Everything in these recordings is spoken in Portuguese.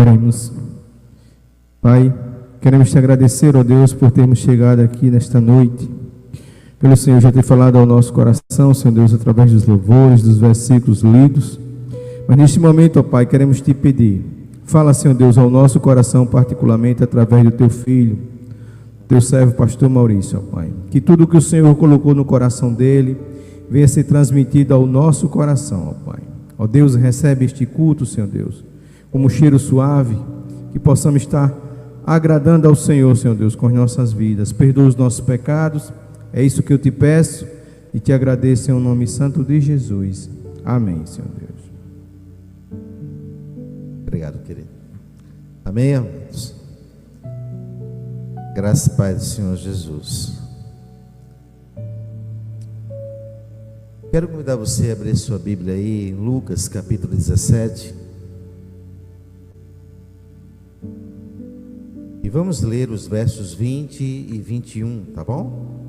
Oremos. Pai, queremos te agradecer, ó Deus, por termos chegado aqui nesta noite, pelo Senhor já ter falado ao nosso coração, Senhor Deus, através dos louvores, dos versículos lidos. Mas neste momento, ó Pai, queremos te pedir, fala, Senhor Deus, ao nosso coração, particularmente através do teu Filho, teu servo pastor Maurício, ó Pai, que tudo que o Senhor colocou no coração dele venha ser transmitido ao nosso coração, ó Pai. Ó Deus, recebe este culto, Senhor Deus, como um cheiro suave, que possamos estar agradando ao Senhor, Senhor Deus, com as nossas vidas. Perdoa os nossos pecados, é isso que eu te peço e te agradeço em nome santo de Jesus. Amém, Senhor Deus. Obrigado, querido. Amém, amados? Graça e paz do Senhor Jesus. Quero convidar você a abrir sua Bíblia aí em Lucas capítulo 17. E vamos ler os versos 20 e 21, tá bom?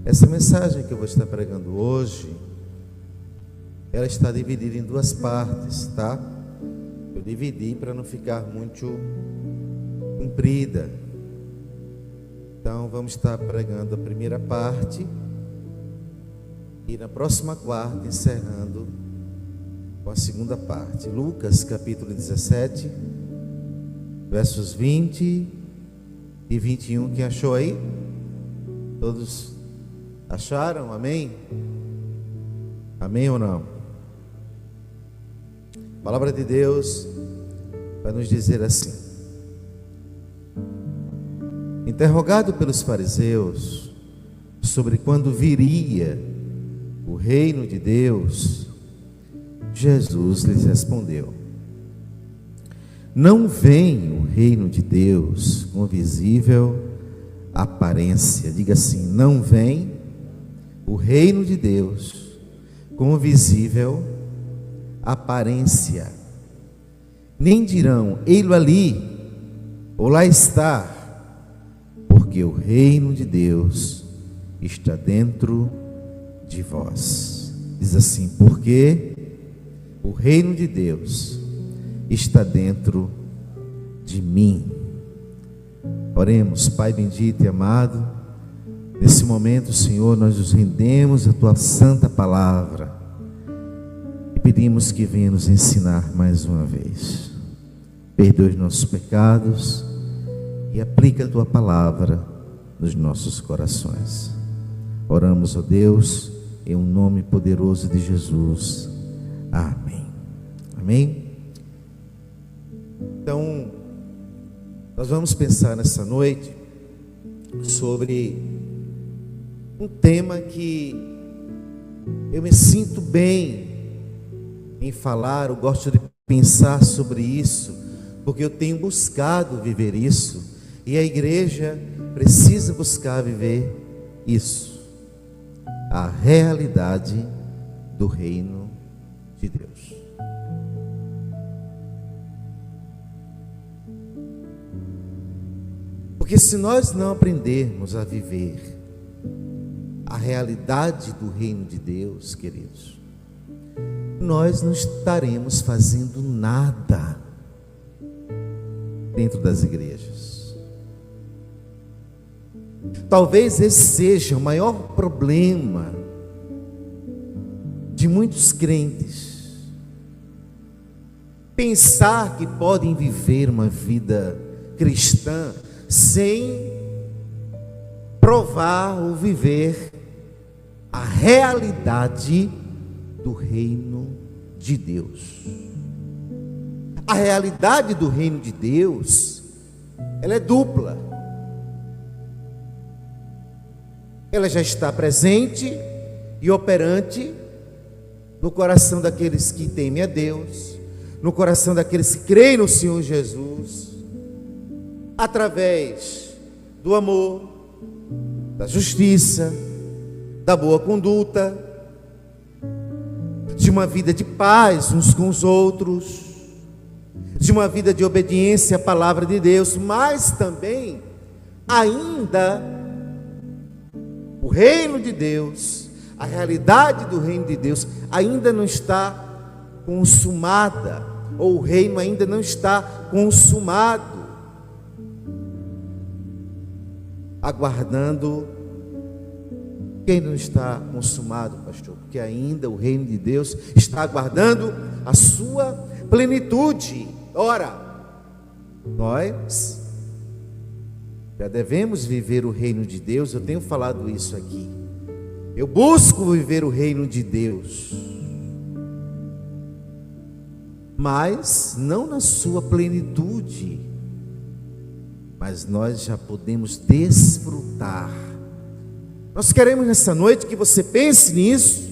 Essa mensagem que eu vou estar pregando hoje, ela está dividida em duas partes, tá? Eu dividi para não ficar muito comprida. Então vamos estar pregando a primeira parte e na próxima quarta encerrando com a segunda parte. Lucas capítulo 17, versos 20 e 21. Quem achou aí? Todos acharam? Amém? Amém ou não? A palavra de Deus vai nos dizer assim: interrogado pelos fariseus sobre quando viria o reino de Deus, Jesus lhes respondeu: não vem o reino de Deus com visível aparência. Diga assim: não vem o reino de Deus com visível aparência. Nem dirão: ei-lo ali, ou lá está, porque o reino de Deus está dentro de vós. Diz assim: porque o reino de Deus está dentro de mim. Oremos. Pai bendito e amado, nesse momento, Senhor, nós nos rendemos à tua santa palavra e pedimos que venha nos ensinar mais uma vez. Perdoe os nossos pecados e aplica a tua palavra nos nossos corações. Oramos, ó Deus, em um nome poderoso de Jesus. Amém. Amém? Então, nós vamos pensar nessa noite sobre um tema que eu me sinto bem em falar. Eu gosto de pensar sobre isso, porque eu tenho buscado viver isso, e a igreja precisa buscar viver isso. A realidade do reino de Deus. Porque se nós não aprendermos a viver a realidade do reino de Deus, queridos, nós não estaremos fazendo nada dentro das igrejas. Talvez esse seja o maior problema de muitos crentes: pensar que podem viver uma vida cristã sem provar ou viver a realidade do reino de Deus. A realidade do reino de Deus, ela é dupla. Ela já está presente e operante no coração daqueles que temem a Deus, no coração daqueles que creem no Senhor Jesus, através do amor, da justiça, da boa conduta, de uma vida de paz uns com os outros, de uma vida de obediência à palavra de Deus, mas também ainda o reino de Deus, a realidade do reino de Deus ainda não está consumada, ou o reino ainda não está consumado, aguardando. Quem não está consumado, pastor? Porque ainda o reino de Deus está aguardando a sua plenitude. Ora, nós já devemos viver o reino de Deus. Eu tenho falado isso aqui. Eu busco viver o reino de Deus, mas não na sua plenitude. Mas nós já podemos desfrutar. Nós queremos nessa noite que você pense nisso,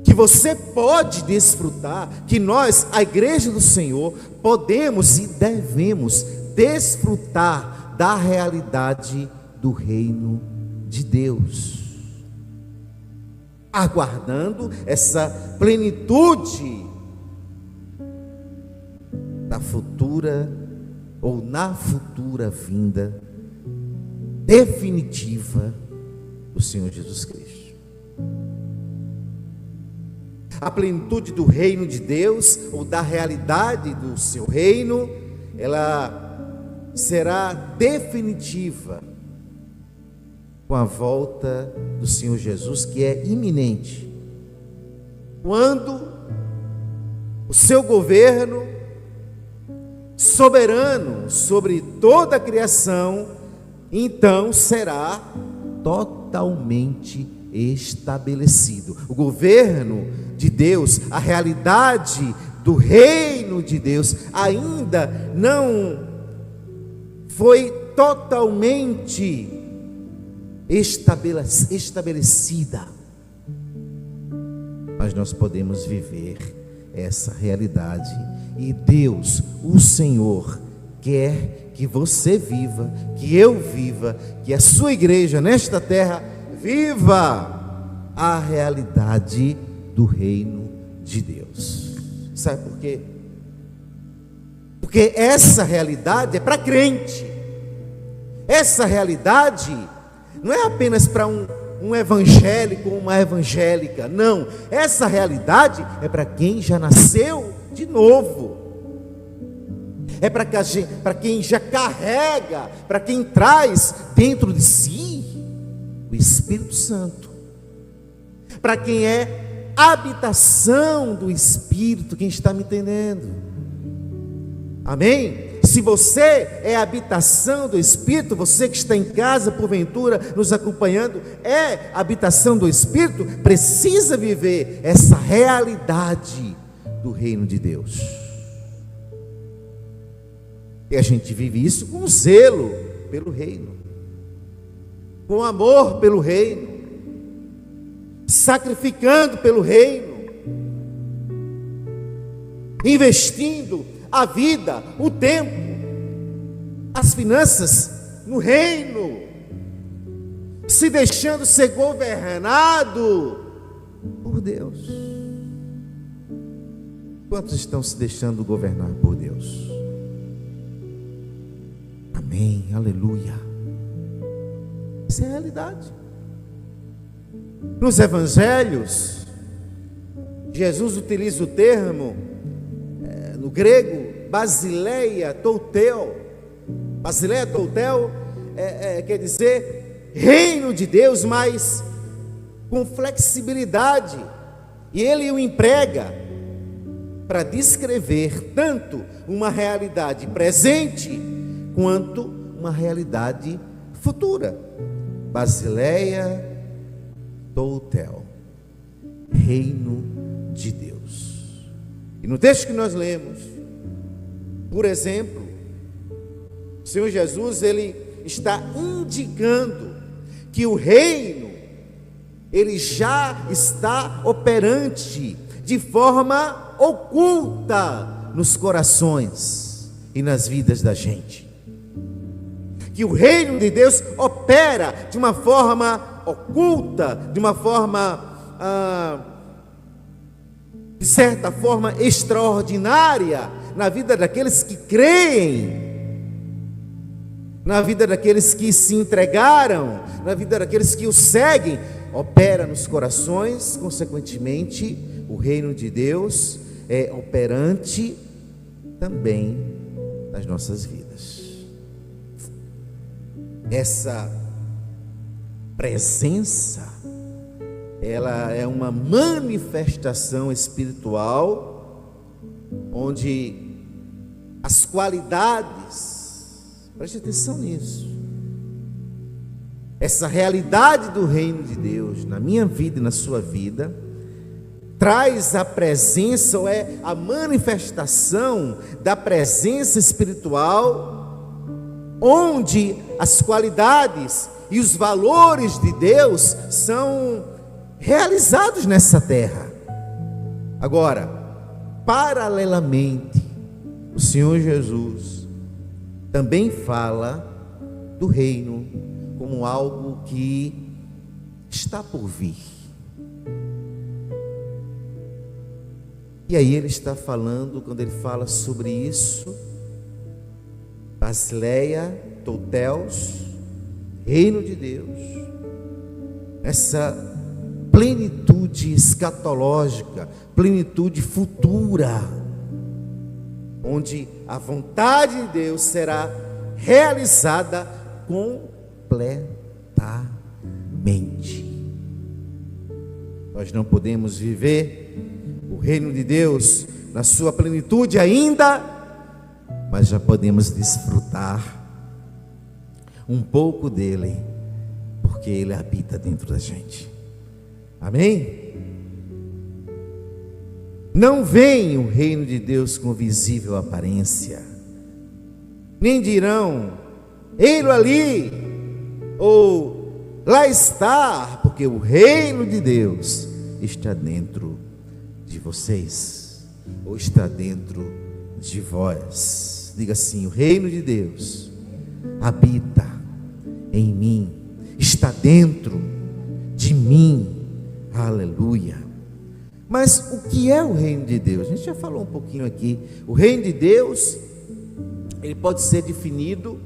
que você pode desfrutar, que nós, a igreja do Senhor, podemos e devemos desfrutar da realidade do reino de Deus, aguardando essa plenitude da futura, ou na futura vinda definitiva do Senhor Jesus Cristo. A plenitude do reino de Deus, ou da realidade do seu reino, ela será definitiva com a volta do Senhor Jesus, que é iminente, quando o seu governo soberano sobre toda a criação então será totalmente estabelecido. O governo de Deus, a realidade do reino de Deus ainda não foi totalmente estabelecida, mas nós podemos viver essa realidade, e Deus, o Senhor, quer que você viva, que eu viva, que a sua igreja nesta terra viva a realidade do reino de Deus. Sabe por quê? Porque essa realidade é para crente. Essa realidade não é apenas para um evangélico ou uma evangélica, não. Essa realidade é para quem já nasceu de novo. É para quem já carrega, para quem traz dentro de si o Espírito Santo, para quem é habitação do Espírito. Quem está me entendendo? Amém? Se você é habitação do Espírito, você que está em casa, porventura, nos acompanhando, é habitação do Espírito, precisa viver essa realidade do reino de Deus. E a gente vive isso com zelo pelo reino, com amor pelo reino, sacrificando pelo reino, investindo a vida, o tempo, as finanças no reino, se deixando ser governado por Deus. Quantos estão se deixando governar por Deus? Amém, aleluia. Essa é a realidade. Nos evangelhos, Jesus utiliza o termo, no grego, basileia toutel. Basileia toutel quer dizer reino de Deus, mas com flexibilidade. E ele o emprega para descrever tanto uma realidade presente quanto uma realidade futura. Basileia toutel, reino de Deus. E no texto que nós lemos, por exemplo, o Senhor Jesus, ele está indicando que o reino, ele já está operante de forma oculta nos corações e nas vidas da gente. Que o reino de Deus opera de uma forma oculta, de uma forma, de certa forma, extraordinária, na vida daqueles que creem na vida daqueles que se entregaram, na vida daqueles que o seguem, opera nos corações. Consequentemente, o reino de Deus é operante também nas nossas vidas. Essa presença, ela é uma manifestação espiritual, onde as qualidades, preste atenção nisso, essa realidade do reino de Deus na minha vida e na sua vida, traz a presença, ou é a manifestação da presença espiritual, onde as qualidades e os valores de Deus são realizados nessa terra. Agora, paralelamente, o Senhor Jesus também fala do reino como algo que está por vir. E aí ele está falando, quando ele fala sobre isso, Basileia, Toteus, reino de Deus, essa plenitude escatológica, plenitude futura, onde a vontade de Deus será realizada completamente. Nós não podemos viver o reino de Deus na sua plenitude ainda, mas já podemos desfrutar um pouco dele, porque ele habita dentro da gente. Amém? Não vem o reino de Deus com visível aparência, nem dirão, ei-lo ali, ou lá está, porque o reino de Deus está dentro de vocês, ou está dentro de vós. Diga assim: o reino de Deus habita em mim, está dentro de mim. Aleluia. Mas o que é o reino de Deus? A gente já falou um pouquinho aqui. O reino de Deus, ele pode ser definido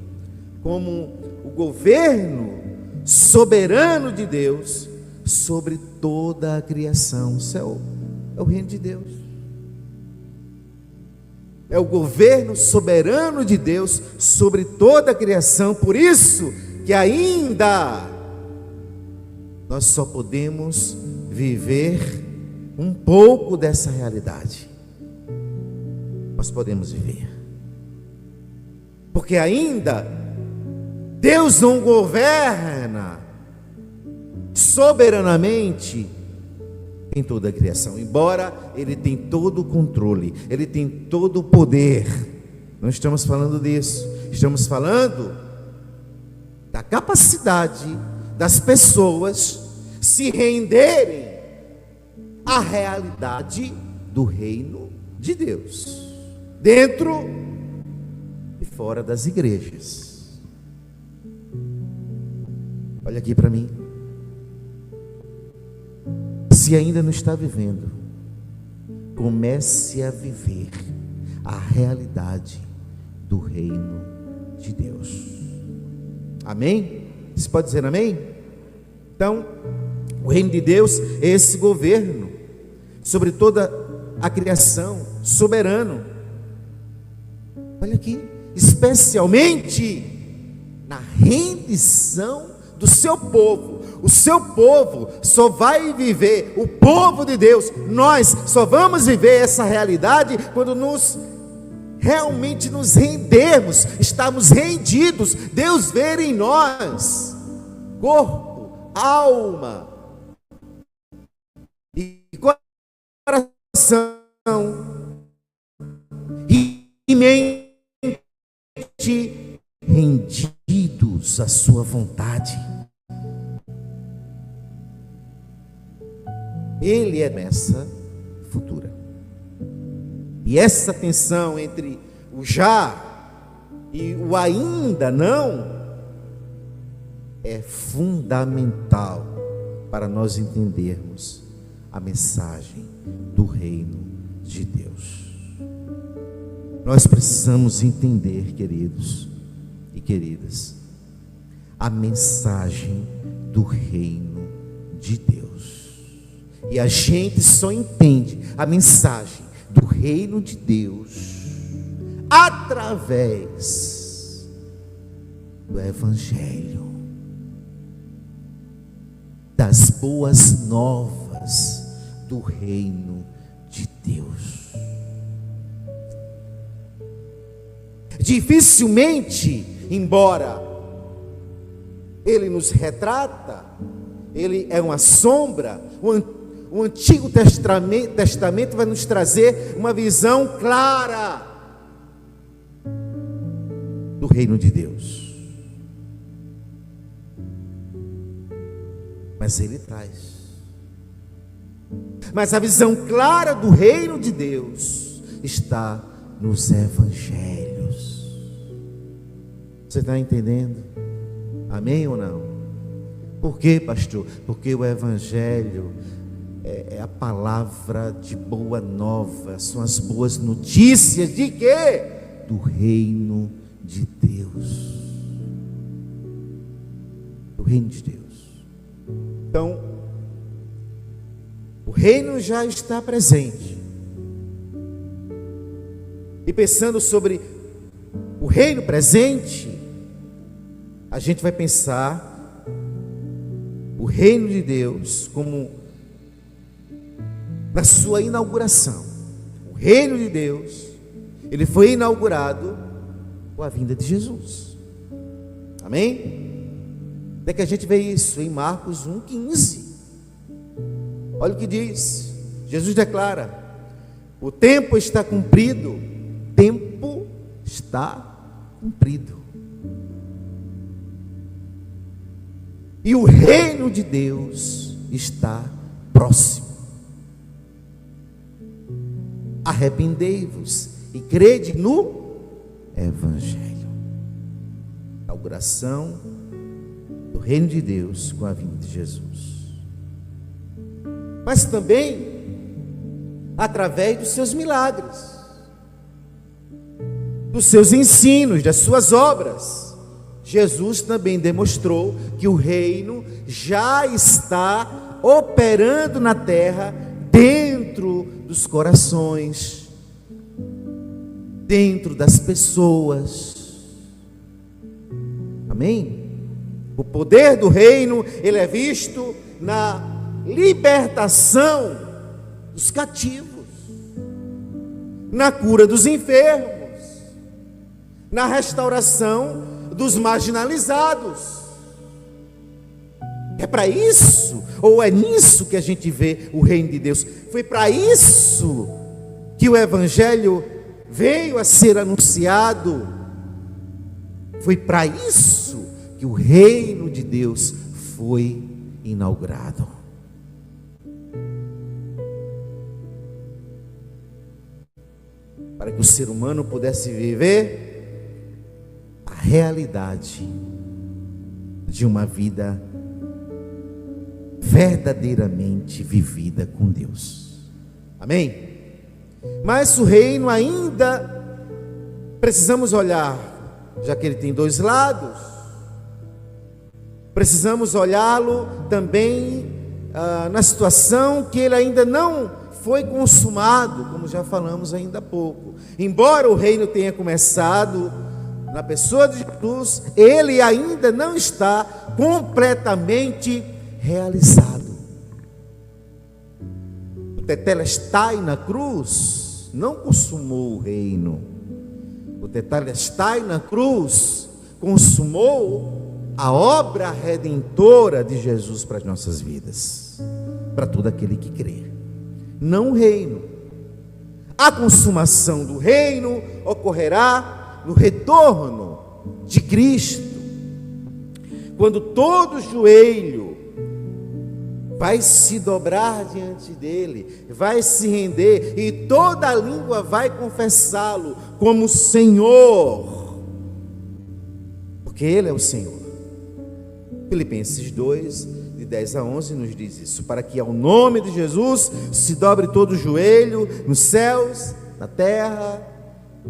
como o governo soberano de Deus sobre toda a criação. Isso é o reino de Deus. É o governo soberano de Deus sobre toda a criação. Por isso que ainda nós só podemos viver um pouco dessa realidade. Nós podemos viver, porque ainda Deus não governa soberanamente em toda a criação, embora Ele tem todo o controle, Ele tem todo o poder. Não estamos falando disso, estamos falando da capacidade das pessoas se renderem à realidade do reino de Deus, dentro e fora das igrejas. Olha aqui para mim. Se ainda não está vivendo, comece a viver a realidade do reino de Deus. Amém? Você pode dizer amém? Então, o reino de Deus é esse governo sobre toda a criação, soberano. Olha aqui, especialmente na rendição do seu povo. O seu povo só vai viver, o povo de Deus, nós só vamos viver essa realidade quando realmente nos rendermos, estamos rendidos, Deus ver em nós corpo, alma e coração e mente rendidos à sua vontade. Ele é promessa futura. E essa tensão entre o já e o ainda não é fundamental para nós entendermos a mensagem do reino de Deus. Nós precisamos entender, queridos, e queridas, a mensagem do reino de Deus. E a gente só entende a mensagem do reino de Deus através do Evangelho, das boas novas do reino de Deus. Dificilmente, embora ele nos retrata, ele é uma sombra, o Antigo Testamento vai nos trazer uma visão clara do reino de Deus. Mas ele traz. Mas a visão clara do reino de Deus está nos evangelhos. Você está entendendo? Amém ou não? Por quê, pastor? Porque o evangelho é a palavra de boa nova, são as boas notícias de quê? Do reino de Deus. Do reino de Deus. Então, o reino já está presente. E pensando sobre o reino presente, a gente vai pensar o reino de Deus como na sua inauguração. O reino de Deus, ele foi inaugurado com a vinda de Jesus. Amém? Onde é que a gente vê isso? Em Marcos 1,15. Olha o que diz. Jesus declara: o tempo está cumprido. Tempo está cumprido. E o reino de Deus está próximo. Arrependei-vos e crede no Evangelho. Inauguração do reino de Deus com a vinda de Jesus. Mas também através dos seus milagres, dos seus ensinos, das suas obras. Jesus também demonstrou que o reino já está operando na terra, dentro dos corações, dentro das pessoas. Amém? O poder do reino, ele é visto na libertação dos cativos, na cura dos enfermos, na restauração dos marginalizados. É para isso, ou é nisso que a gente vê o reino de Deus? Foi para isso que o Evangelho veio a ser anunciado. Foi para isso que o reino de Deus foi inaugurado. Para que o ser humano pudesse viver a realidade de uma vida verdadeiramente vivida com Deus. Amém? Mas o reino ainda precisamos olhar, já que ele tem dois lados, precisamos olhá-lo também na situação que ele ainda não foi consumado, como já falamos ainda há pouco. Embora o reino tenha começado na pessoa de Jesus, ele ainda não está completamente realizado. O Tetelestai na cruz não consumou o reino. O Tetelestai na cruz consumou a obra redentora de Jesus para as nossas vidas, para todo aquele que crê. Não o reino. A consumação do reino ocorrerá no retorno de Cristo, quando todo joelho vai se dobrar diante dele, vai se render, e toda a língua vai confessá-lo como Senhor, porque ele é o Senhor. Filipenses 2, de 10 a 11 nos diz isso: para que ao nome de Jesus se dobre todo o joelho, nos céus, na terra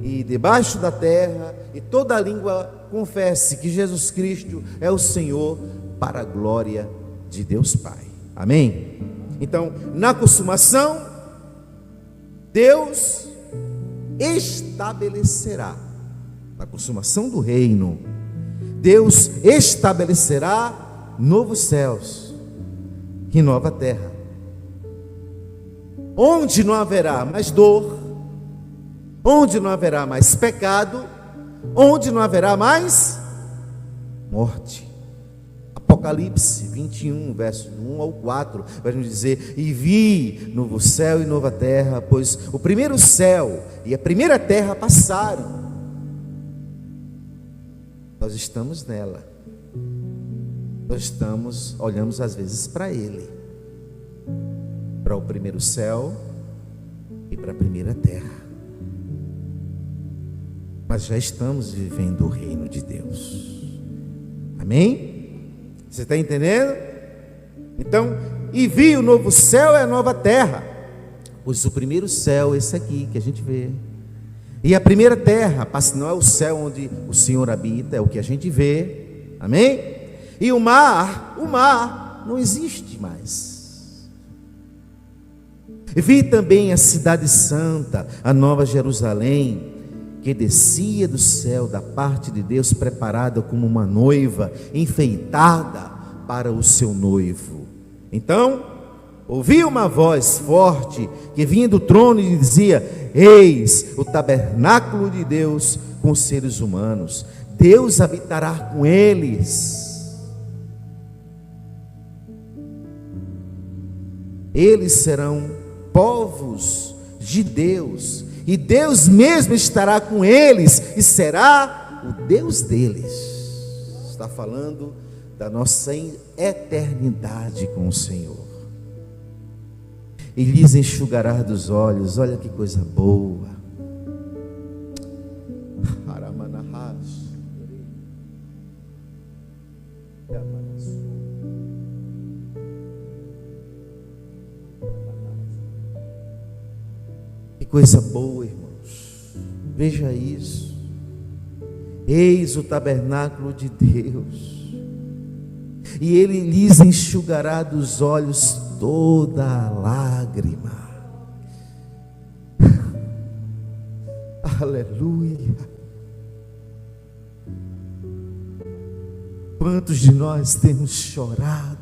e debaixo da terra, e toda língua confesse que Jesus Cristo é o Senhor, para a glória de Deus Pai. Amém? Então, na consumação, Deus estabelecerá, na consumação do reino, Deus estabelecerá novos céus e nova terra, onde não haverá mais dor, onde não haverá mais pecado, onde não haverá mais morte. Apocalipse 21, verso 1 ao 4, vai nos dizer: e vi novo céu e nova terra, pois o primeiro céu e a primeira terra passaram. Nós estamos nela, olhamos às vezes para Ele, para o primeiro céu e para a primeira terra, mas já estamos vivendo o reino de Deus. Amém? Você está entendendo? Então, e vi o novo céu e a nova terra, pois o primeiro céu é esse aqui que a gente vê, e a primeira terra, não é o céu onde o Senhor habita, é o que a gente vê. Amém? E o mar não existe mais. Vi também a cidade santa, a nova Jerusalém, que descia do céu da parte de Deus, preparada como uma noiva, enfeitada para o seu noivo. Então, ouvi uma voz forte, que vinha do trono e dizia: eis o tabernáculo de Deus com os seres humanos, Deus habitará com eles. Eles serão povos de Deus, e Deus mesmo estará com eles, e será o Deus deles. Está falando da nossa eternidade com o Senhor. E lhes enxugará dos olhos. Olha que coisa boa. Que coisa boa, irmãos. Veja isso. Eis o tabernáculo de Deus, e Ele lhes enxugará dos olhos toda a lágrima. Aleluia. Quantos de nós temos chorado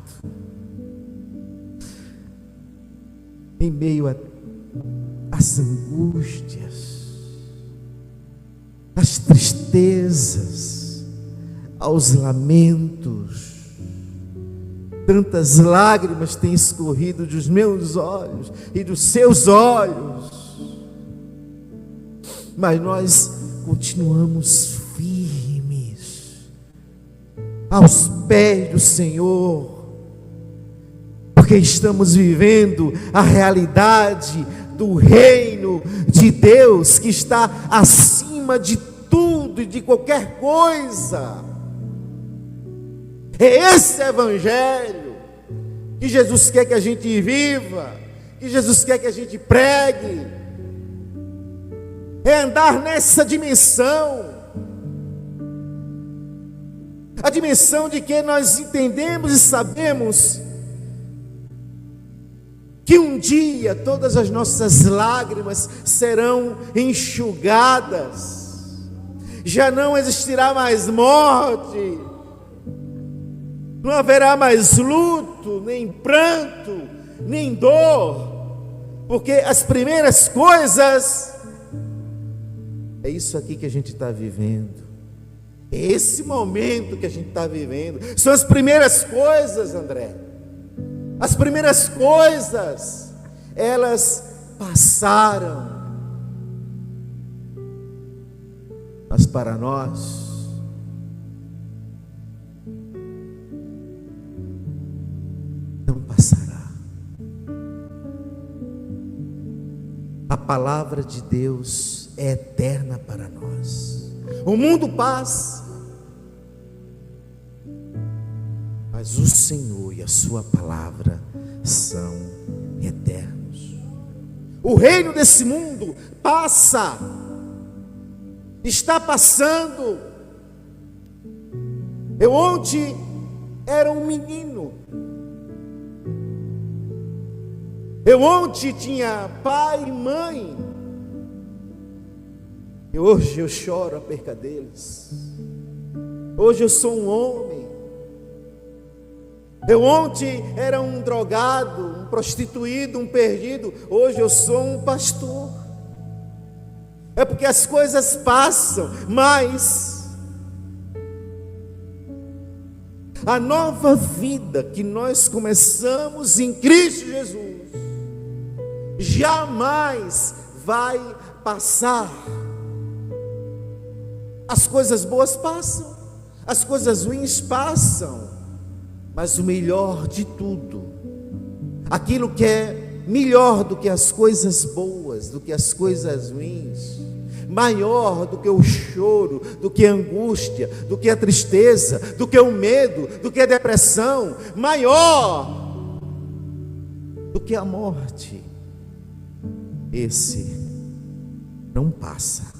em meio às angústias, às tristezas, aos lamentos. Tantas lágrimas têm escorrido dos meus olhos e dos seus olhos, mas nós continuamos firmes aos pés do Senhor, porque estamos vivendo a realidade do reino de Deus, que está acima de tudo e de qualquer coisa. É esse evangelho que Jesus quer que a gente viva, que Jesus quer que a gente pregue. É andar nessa dimensão, a dimensão de que nós entendemos e sabemos que um dia todas as nossas lágrimas serão enxugadas, já não existirá mais morte, não haverá mais luto, nem pranto, nem dor, porque as primeiras coisas, é isso aqui que a gente está vivendo, é esse momento que a gente está vivendo, são as primeiras coisas, André, as primeiras coisas, elas passaram, mas para nós, não passará. A palavra de Deus é eterna para nós. O mundo passa, mas o Senhor e a sua palavra são eternos. O reino desse mundo passa, está passando. Eu ontem era um menino. Eu ontem tinha pai e mãe. E hoje eu choro a perca deles. Hoje eu sou um homem. Eu ontem era um drogado, um prostituído, um perdido. Hoje eu sou um pastor. É porque as coisas passam, mas a nova vida que nós começamos em Cristo Jesus jamais vai passar. As coisas boas passam, as coisas ruins passam, mas o melhor de tudo, aquilo que é melhor do que as coisas boas, do que as coisas ruins, maior do que o choro, do que a angústia, do que a tristeza, do que o medo, do que a depressão, maior do que a morte, esse não passa,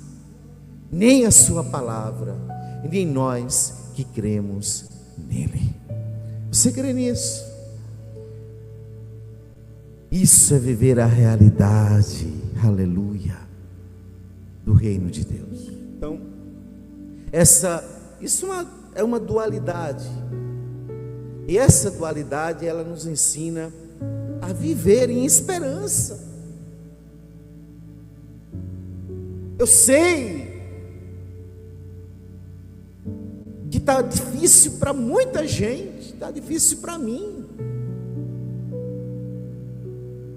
nem a sua palavra, nem nós que cremos nele. Você crê nisso? Isso é viver a realidade, aleluia, do reino de Deus. Então, isso é uma dualidade. E essa dualidade, ela nos ensina a viver em esperança. Eu sei que está difícil para muita gente, está difícil para mim.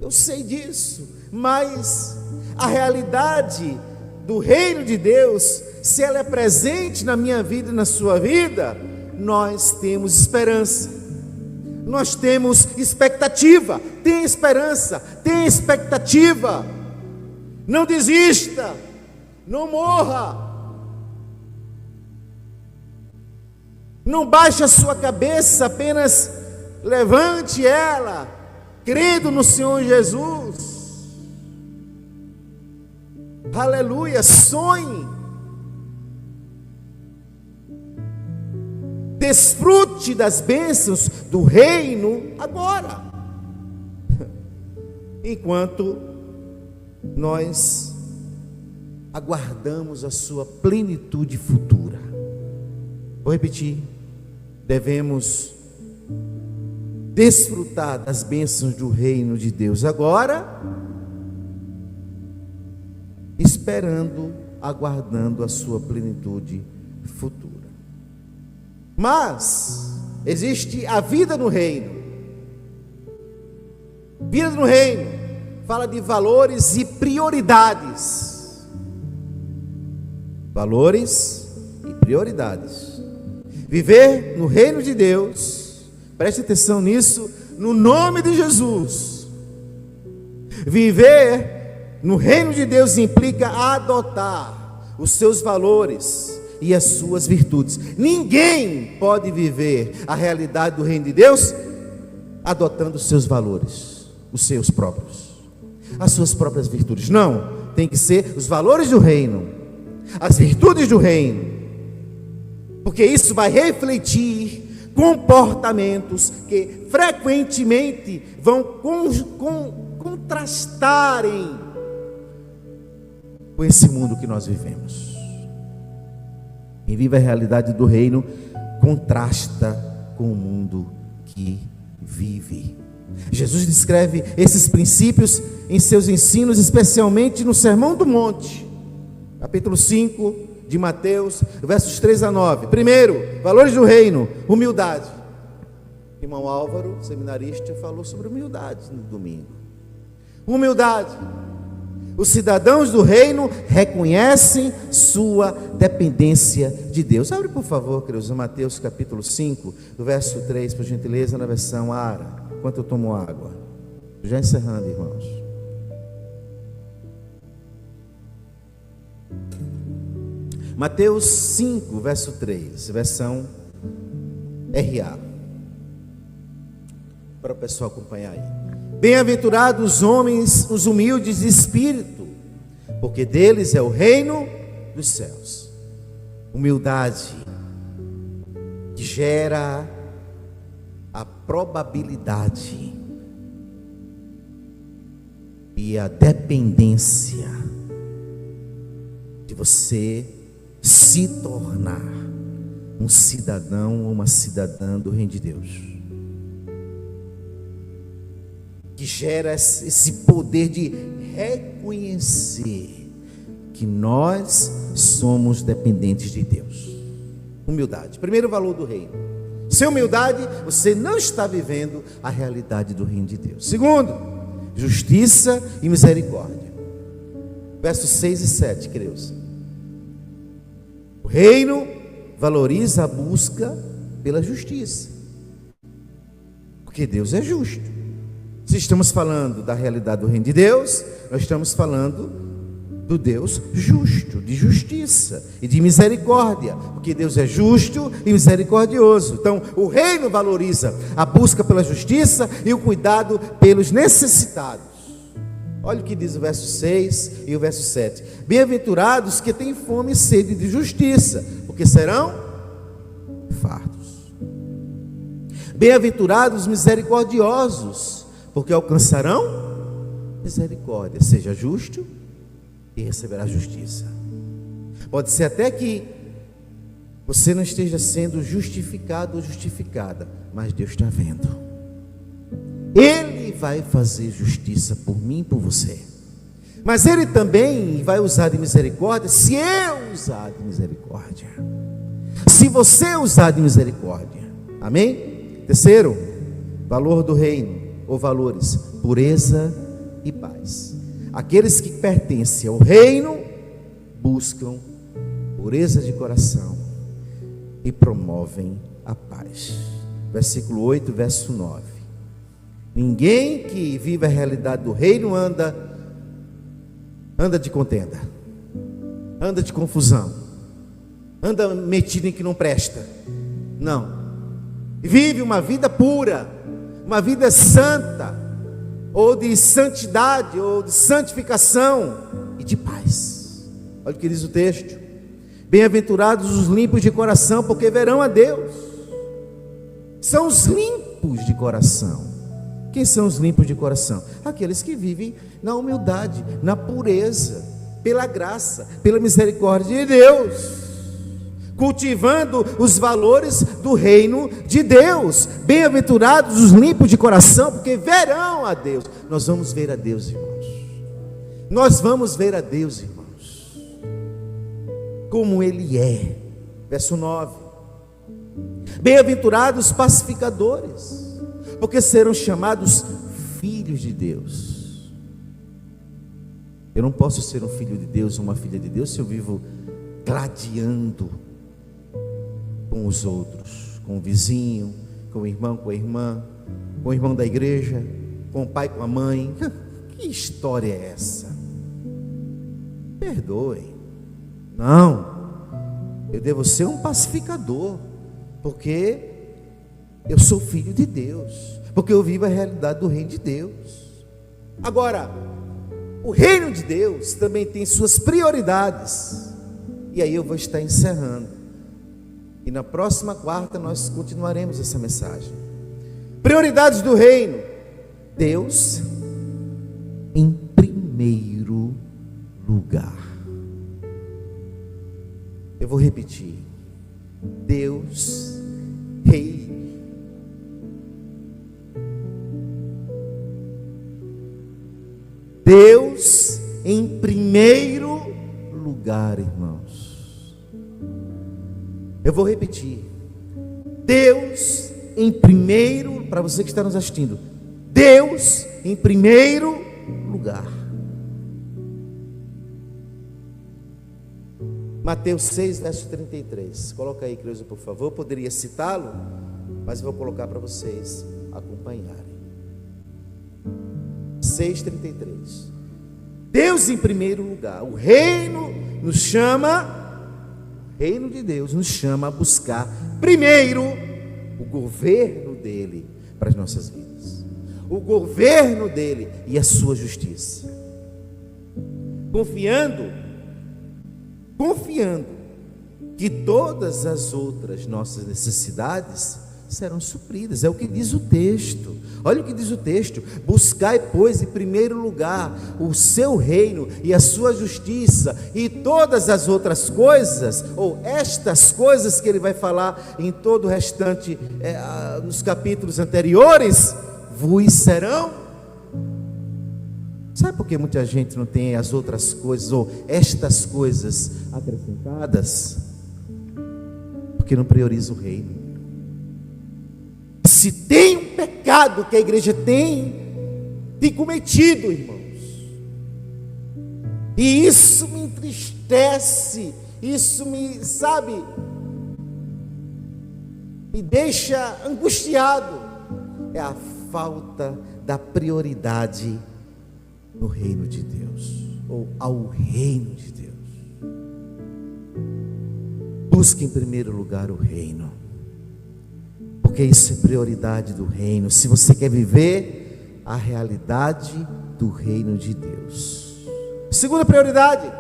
Eu sei disso, mas a realidade do reino de Deus, se ela é presente na minha vida e na sua vida, nós temos esperança, nós temos expectativa. Tem esperança, tem expectativa. Não desista, não morra, não baixe a sua cabeça, apenas levante ela, crendo no Senhor Jesus. Aleluia, sonhe, desfrute das bênçãos do reino agora, enquanto nós aguardamos a sua plenitude futura. Vou repetir: devemos desfrutar das bênçãos do reino de Deus agora, esperando, aguardando a sua plenitude futura. Mas existe a vida no reino. Vida no reino fala de valores e prioridades. Valores e prioridades. Viver no reino de Deus, preste atenção nisso, no nome de Jesus. Viver no reino de Deus implica adotar os seus valores e as suas virtudes. Ninguém pode viver a realidade do reino de Deus adotando os seus valores, os seus próprios, as suas próprias virtudes. Não, tem que ser os valores do reino, as virtudes do reino, porque isso vai refletir comportamentos que frequentemente vão contrastarem com esse mundo que nós vivemos. Quem vive a realidade do reino contrasta com o mundo que vive. Jesus descreve esses princípios em seus ensinos, especialmente no Sermão do Monte, capítulo 5 de Mateus, versos 3 a 9. Primeiro, valores do reino, humildade. Irmão Álvaro, seminarista, falou sobre humildade no domingo. Humildade. Os cidadãos do reino reconhecem sua dependência de Deus. Abre, por favor, queridos, Mateus capítulo 5, do verso 3, por gentileza, na versão ARA, enquanto eu tomo água. Já encerrando, irmãos. Mateus 5, verso 3, versão RA, para o pessoal acompanhar aí. Bem-aventurados os homens, os humildes de espírito, porque deles é o reino dos céus. Humildade que gera a probabilidade e a dependência de você se tornar um cidadão ou uma cidadã do reino de Deus, que gera esse poder de reconhecer que nós somos dependentes de Deus. Humildade, primeiro valor do reino. Sem humildade, você não está vivendo a realidade do reino de Deus. Segundo, justiça e misericórdia. Versos 6 e 7, queridos. O reino valoriza a busca pela justiça, porque Deus é justo. Se estamos falando da realidade do reino de Deus, nós estamos falando do Deus justo, de justiça e de misericórdia, porque Deus é justo e misericordioso. Então, o reino valoriza a busca pela justiça e o cuidado pelos necessitados. Olha o que diz o verso 6 e o verso 7. Bem-aventurados que têm fome e sede de justiça, porque serão fartos. Bem-aventurados misericordiosos, porque alcançarão misericórdia. Seja justo e receberá justiça. Pode ser até que você não esteja sendo justificado ou justificada, mas Deus está vendo. Ele vai fazer justiça por mim e por você. Mas Ele também vai usar de misericórdia, se eu usar de misericórdia. Se você usar de misericórdia. Amém? Terceiro, valor do reino, ou valores, pureza e paz. Aqueles que pertencem ao reino buscam pureza de coração e promovem a paz. Versículo 8, verso 9. Ninguém que vive a realidade do reino anda de contenda, anda de confusão, anda metido em que não presta. Não. Vive uma vida pura, uma vida santa, ou de santidade, ou de santificação e de paz. Olha o que diz o texto. Bem-aventurados os limpos de coração, porque verão a Deus. São os limpos de coração. Quem são os limpos de coração? Aqueles que vivem na humildade, na pureza, pela graça, pela misericórdia de Deus, cultivando os valores do reino de Deus. Bem-aventurados os limpos de coração, porque verão a Deus. Nós vamos ver a Deus, irmãos. Nós vamos ver a Deus, irmãos, como Ele é. Verso 9. Bem-aventurados pacificadores, porque serão chamados filhos de Deus. Eu não posso ser um filho de Deus, uma filha de Deus, se eu vivo gladiando com os outros, com o vizinho, com o irmão, com a irmã, com o irmão da igreja, com o pai, com a mãe. Que história é essa? Perdoem. Não, eu devo ser um pacificador, porque eu sou filho de Deus, porque eu vivo a realidade do reino de Deus. Agora, o reino de Deus também tem suas prioridades, e aí eu vou estar encerrando. E na próxima quarta nós continuaremos essa mensagem. Prioridades do reino. Deus em primeiro lugar. Eu vou repetir. Deus, Rei. Deus em primeiro lugar, irmãos. Eu vou repetir. Deus em primeiro, para você que está nos assistindo, Deus em primeiro lugar. Mateus 6, verso 33. Coloca aí, Cleusa, por favor. Eu poderia citá-lo, mas eu vou colocar para vocês acompanharem. 6,33. Deus em primeiro lugar. O reino nos chama, o reino de Deus nos chama a buscar primeiro o governo dele para as nossas vidas, o governo dele e a sua justiça, confiando confiando que todas as outras nossas necessidades serão supridas. É o que diz o texto. Olha o que diz o texto: buscai, pois, em primeiro lugar o seu reino e a sua justiça, e todas as outras coisas, ou estas coisas que ele vai falar em todo o restante, nos capítulos anteriores, vos serão. Sabe por que muita gente não tem as outras coisas, ou estas coisas acrescentadas? Porque não prioriza o reino. Se tem um pecado que a igreja tem cometido, irmãos, e isso me entristece, isso me deixa angustiado, é a falta da prioridade no reino de Deus, ou ao reino de Deus. Busque em primeiro lugar o reino, porque isso é prioridade do reino. Se você quer viver a realidade do reino de Deus. Segunda prioridade: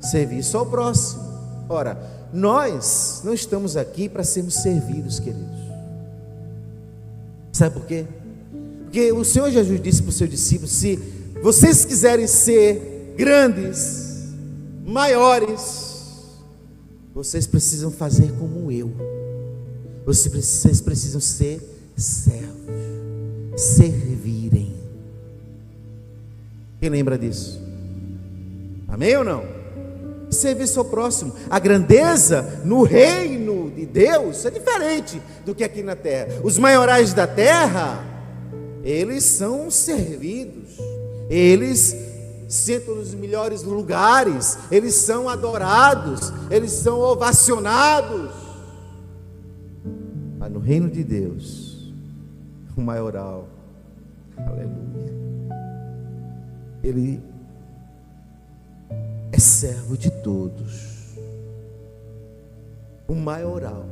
serviço ao próximo. Ora, nós não estamos aqui para sermos servidos, queridos. Sabe por quê? Porque o Senhor Jesus disse para os seus discípulos: se vocês quiserem ser grandes, maiores, vocês precisam fazer como eu. Vocês precisam ser servos, servirem. Quem lembra disso? Amém ou não? Serviço ao próximo. A grandeza no reino de Deus é diferente do que aqui na terra. Os maiorais da terra, eles são servidos, eles sentam nos melhores lugares, eles são adorados, eles são ovacionados. Mas no reino de Deus, o maioral, aleluia, ele é servo de todos. O maioral,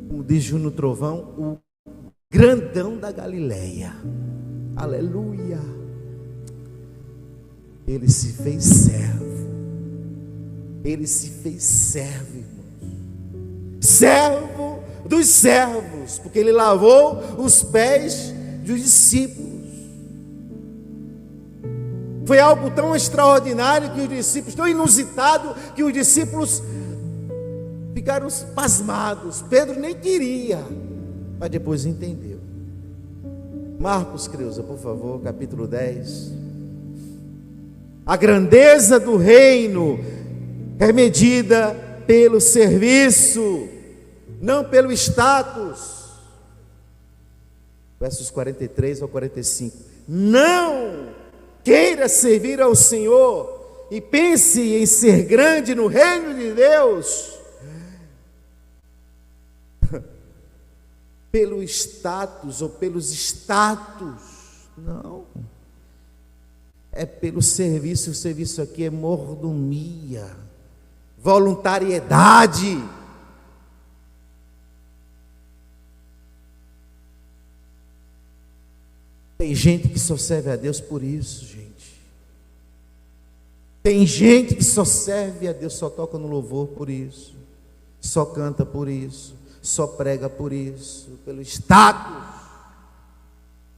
como diz Juno Trovão, o grandão da Galileia, aleluia, ele se fez servo. Ele se fez servo, irmãos, servo dos servos, porque ele lavou os pés dos discípulos. Foi algo tão extraordinário que os discípulos, tão inusitado, que os discípulos ficaram pasmados. Pedro nem queria, mas depois entendeu. Marcos Creuza, por favor, capítulo 10. A grandeza do reino é medida pelo serviço, não pelo status. Versos 43 ao 45. Não queira servir ao Senhor e pense em ser grande no reino de Deus pelo status ou pelos status. Não. É pelo serviço. O serviço aqui é mordomia, voluntariedade. Tem gente que só serve a Deus por isso, gente. Tem gente que só serve a Deus, só toca no louvor por isso, só canta por isso, só prega por isso, pelo status.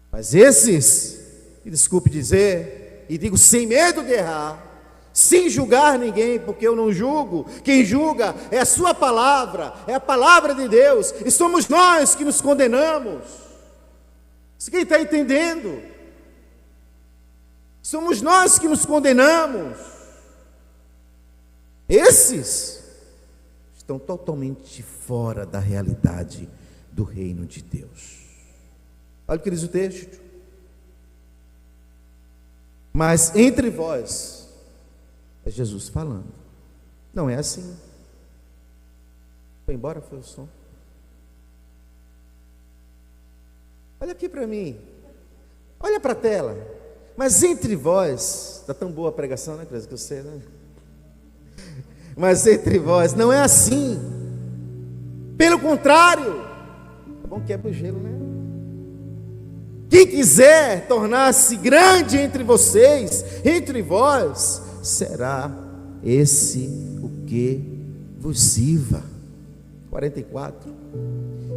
Mas esses, e desculpe dizer, e digo sem medo de errar, sem julgar ninguém, porque eu não julgo. Quem julga é a sua palavra, é a palavra de Deus, e somos nós que nos condenamos. Quem está entendendo? Somos nós que nos condenamos. Esses estão totalmente fora da realidade do reino de Deus. Olha o que diz o texto. Mas entre vós, é Jesus falando, não é assim. Foi embora, foi o som. Olha aqui para mim, olha para a tela. Mas entre vós, está tão boa a pregação, né, Cris, que eu sei, né? Mas entre vós, não é assim. Pelo contrário, é bom que quebra o gelo, né? Quem quiser tornar-se grande entre vocês, entre vós, será esse o que vos sirva. 44.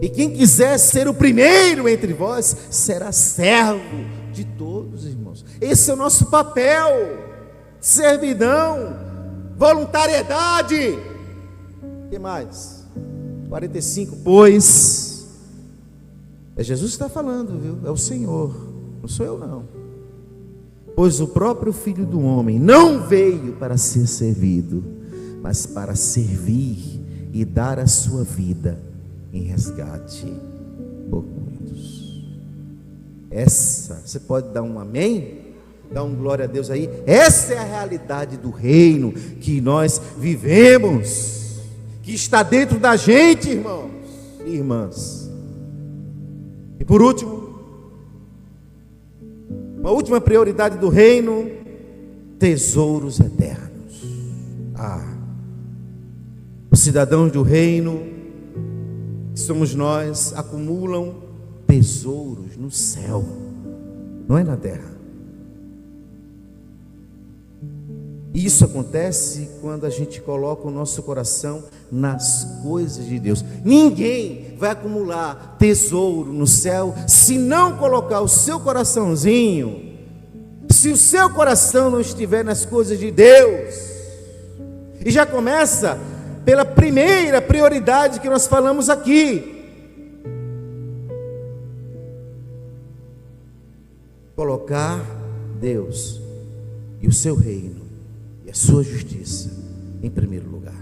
E quem quiser ser o primeiro entre vós, será servo de todos, irmãos. Esse é o nosso papel: servidão, voluntariedade. O que mais? 45. Pois é Jesus que está falando, viu? É o Senhor, não sou eu não. Pois o próprio Filho do Homem não veio para ser servido, mas para servir e dar a sua vida em resgate por muitos. Essa, você pode dar um amém? Dar um glória a Deus aí? Essa é a realidade do reino que nós vivemos, que está dentro da gente, irmãos e irmãs. E por último, uma última prioridade do reino: tesouros eternos. Os cidadãos do reino, que somos nós, acumulam tesouros no céu, não é na terra. E isso acontece quando a gente coloca o nosso coração nas coisas de Deus. Ninguém vai acumular tesouro no céu se não colocar o seu coraçãozinho, se o seu coração não estiver nas coisas de Deus. E já começa pela primeira prioridade que nós falamos aqui: colocar Deus e o seu reino e a sua justiça em primeiro lugar.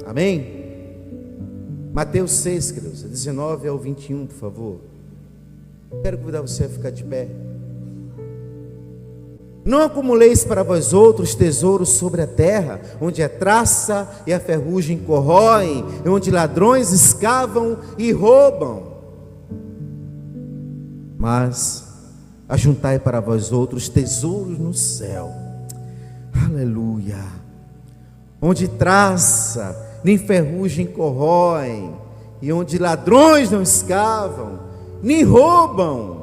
Amém? Mateus 6, queridos, 19 ao 21, por favor. Quero convidar você a ficar de pé. Não acumuleis para vós outros tesouros sobre a terra, onde a traça e a ferrugem corroem, e onde ladrões escavam e roubam. Mas ajuntai para vós outros tesouros no céu. Aleluia. Onde traça nem ferrugem corroem, e onde ladrões não escavam, nem roubam.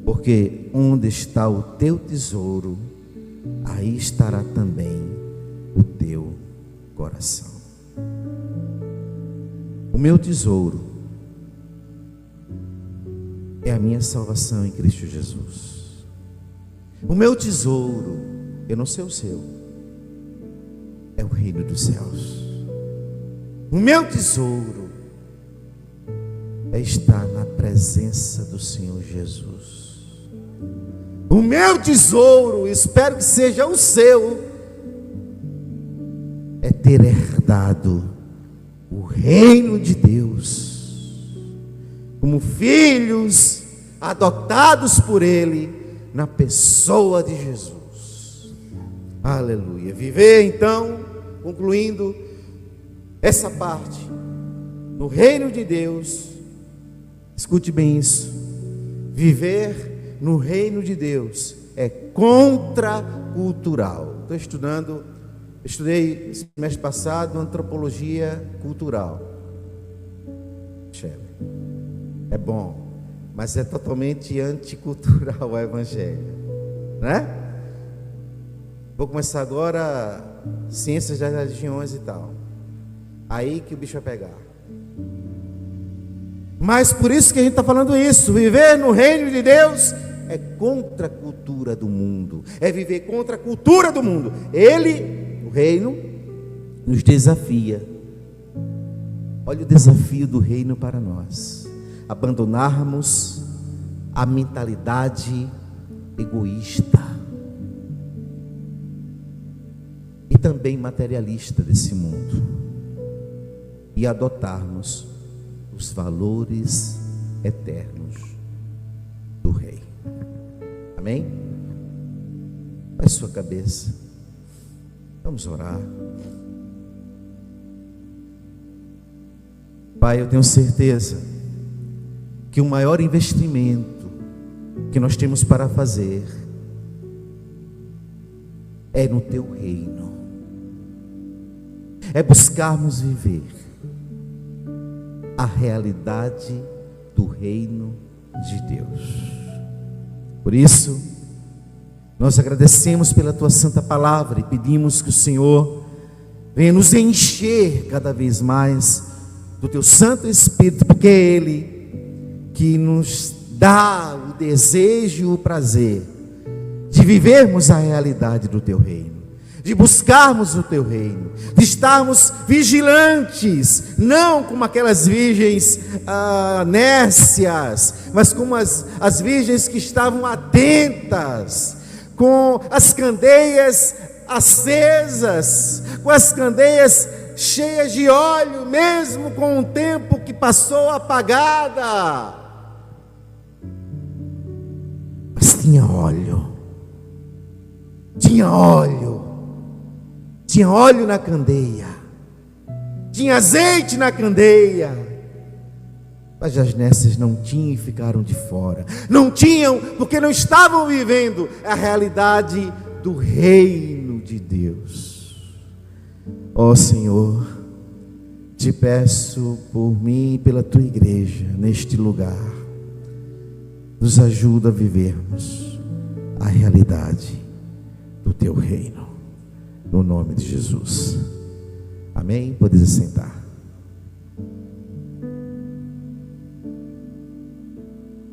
Porque onde está o teu tesouro, aí estará também o teu coração. O meu tesouro é a minha salvação em Cristo Jesus. O meu tesouro, eu não sei o seu, é o reino dos céus. O meu tesouro é estar na presença do Senhor Jesus. O meu tesouro, espero que seja o seu, é ter herdado o reino de Deus, como filhos adotados por Ele, na pessoa de Jesus. Aleluia. Viver então, concluindo essa parte, no reino de Deus, escute bem isso: viver no reino de Deus é contracultural. Estudei semestre passado antropologia cultural. É bom, mas é totalmente anticultural o evangelho, né? Vou começar agora ciências das religiões e tal. Aí que o bicho vai pegar. Mas por isso que a gente está falando isso: viver no reino de Deus é contra a cultura do mundo, é viver contra a cultura do mundo. Ele, o reino, nos desafia. Olha o desafio do reino para nós: abandonarmos a mentalidade egoísta e também materialista desse mundo e adotarmos os valores eternos do Rei. Amém? Baixe sua cabeça, vamos orar. Pai, eu tenho certeza que o maior investimento que nós temos para fazer é no teu reino, é buscarmos viver a realidade do reino de Deus. Por isso, nós agradecemos pela tua santa palavra e pedimos que o Senhor venha nos encher cada vez mais do teu Santo Espírito, porque é Ele que nos dá o desejo e o prazer de vivermos a realidade do teu reino, de buscarmos o teu reino, de estarmos vigilantes, não como aquelas virgens nércias, mas como as virgens que estavam atentas, com as candeias acesas, com as candeias cheias de óleo, mesmo com o tempo que passou apagada, mas tinha óleo, tinha óleo, tinha óleo na candeia, tinha azeite na candeia, mas as nércias não tinham e ficaram de fora. Não tinham porque não estavam vivendo a realidade do reino de Deus. Ó Senhor, te peço por mim e pela tua igreja neste lugar, nos ajuda a vivermos a realidade do teu reino, no nome de Jesus. Amém? Podeis sentar.